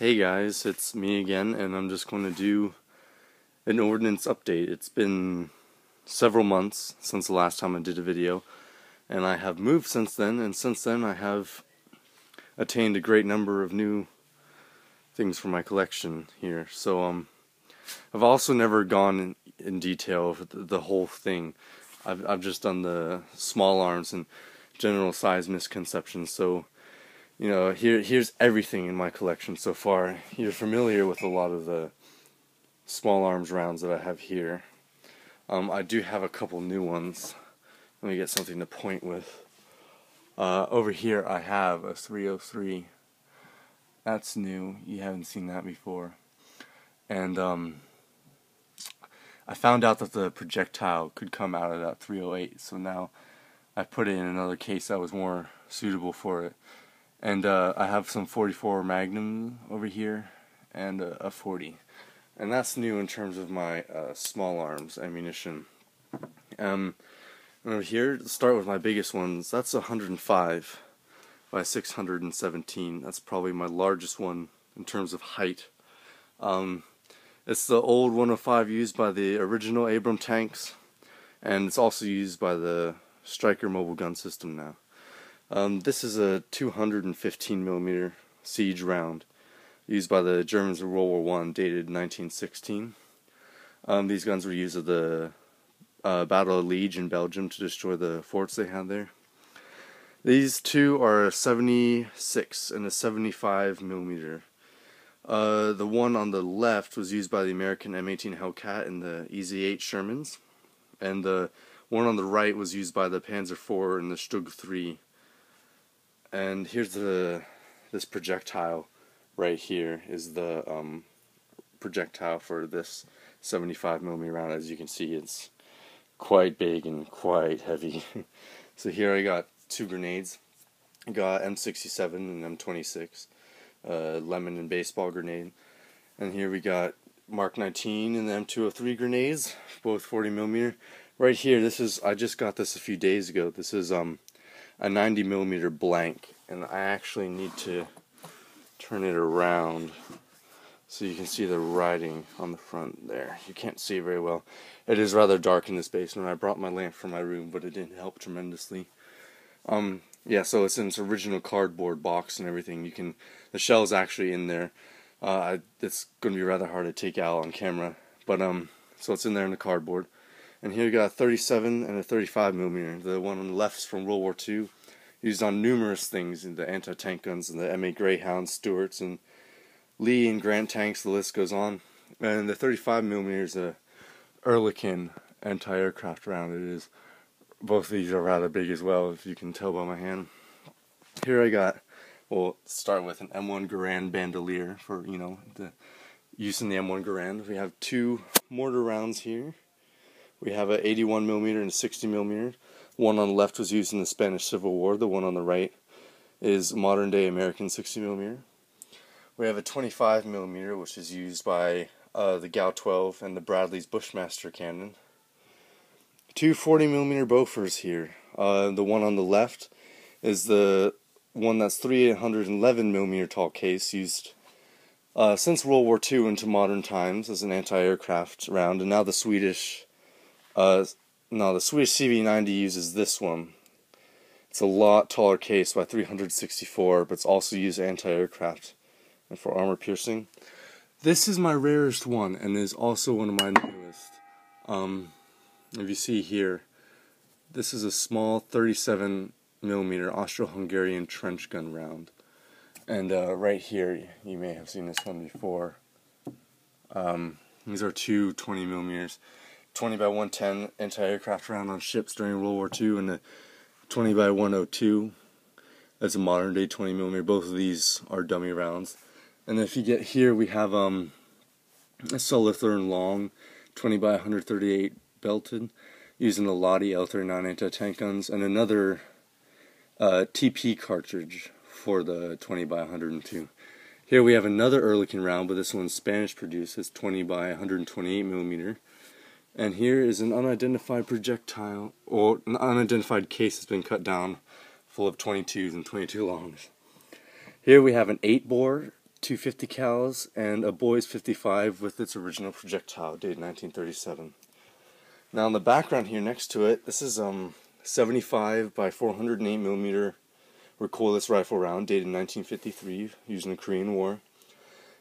Hey guys, it's me again, and I'm just going to do an ordnance update. It's been several months since the last time I did a video, and I have moved since then, and since then I have attained a great number of new things for my collection here. So I've also never gone in detail with the whole thing. I've just done the small arms and general size misconceptions. So here's everything in my collection so far. You're familiar with a lot of the small arms rounds that I have here. I do have a couple new ones. Let me get something to point with. Over here I have a 303. That's new. You haven't seen that before. And I found out that the projectile could come out of that 308, so now I put it in another case that was more suitable for it. And I have some 44 Magnum over here, and a 40. And that's new in terms of my small arms ammunition. And over here, let's start with my biggest ones. That's 105 by 617. That's probably my largest one in terms of height. It's the old 105 used by the original Abram tanks, and it's also used by the Stryker mobile gun system now. This is a 215mm siege round used by the Germans in World War I, dated 1916. These guns were used at the Battle of Liege in Belgium to destroy the forts they had there. These two are a 76 and a 75mm. The one on the left was used by the American M18 Hellcat and the EZ-8 Shermans, and the one on the right was used by the Panzer IV and the Stug 3. And here's this projectile right here is the projectile for this 75mm round. As you can see, it's quite big and quite heavy. So here I got two grenades. I got M67 and M26, lemon and baseball grenade. And here we got Mark 19 and the M203 grenades, both 40mm. Right here, I just got this a few days ago. This is a 90mm blank, and I actually need to turn it around so you can see the writing on the front there. You can't see it very well. It is rather dark in this basement. I brought my lamp from my room, but it didn't help tremendously. Yeah, so it's in its original cardboard box and everything. The shell's actually in there. It's going to be rather hard to take out on camera, but so it's in there in the cardboard. And here you got a 37 and a 35mm. The one on the left is from World War II, used on numerous things, in the anti-tank guns and the M8 Greyhounds, Stuarts, and Lee and Grant tanks, the list goes on. And the 35mm is a Ehrlichen anti-aircraft round. Both of these are rather big as well, if you can tell by my hand. Here I got, we'll start with an M1 Garand bandolier for, the use in the M1 Garand. We have two mortar rounds here. We have a 81mm and a 60mm. One on the left was used in the Spanish Civil War. The one on the right is modern day American 60mm. We have a 25mm, which is used by the GAU-12 and the Bradley's Bushmaster cannon. Two 40mm Bofors here. The one on the left is the one that's 311mm tall case, used since World War II into modern times as an anti-aircraft round, and now the Swedish CV90 uses this one. It's a lot taller case by 364, but it's also used anti-aircraft and for armor piercing. This is my rarest one, and is also one of my newest. If you see here, this is a small 37mm Austro-Hungarian trench gun round. And right here, you may have seen this one before. These are two 20mm. 20 by 110 anti-aircraft round on ships during World War II, and the 20 by 102 that's a modern day 20mm. Both of these are dummy rounds. And if you get here, we have a Solithern long 20 by 138 belted, using the Lottie L39 anti-tank guns, and another TP cartridge for the 20 by 102. Here we have another Ehrlichen round, but this one's Spanish produced. It's 20 by 128mm. And here is an unidentified projectile, or an unidentified case that's been cut down, full of 22s and 22 longs. Here we have an 8-bore .250 cals and a Boys 55 with its original projectile, dated 1937. Now in the background here next to it, this is 75 by 408 millimeter recoilless rifle round, dated 1953, used in the Korean War.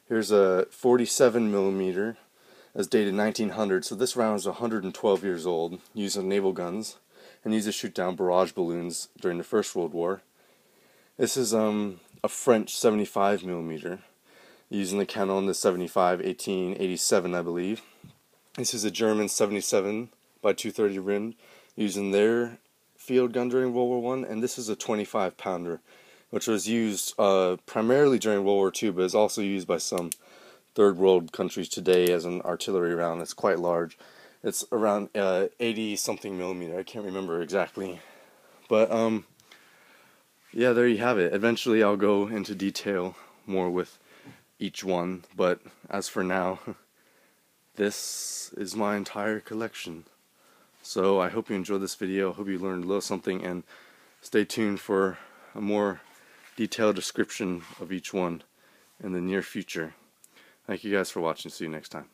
Here's a 47 millimeter, as dated 1900. So this round is 112 years old, used on naval guns, and used to shoot down barrage balloons during the First World War. This is a French 75 millimeter, used in the Canon, the 75 1887, I believe. This is a German 77 by 230 rim, used in their field gun during World War I, and this is a 25 pounder, which was used primarily during World War II, but is also used by some third world countries today as an artillery round. It's quite large. It's around 80 something millimeter. I can't remember exactly, but yeah, there you have it. Eventually I'll go into detail more with each one, but as for now, this is my entire collection. So I hope you enjoyed this video. I hope you learned a little something, and stay tuned for a more detailed description of each one in the near future. Thank you guys for watching. See you next time.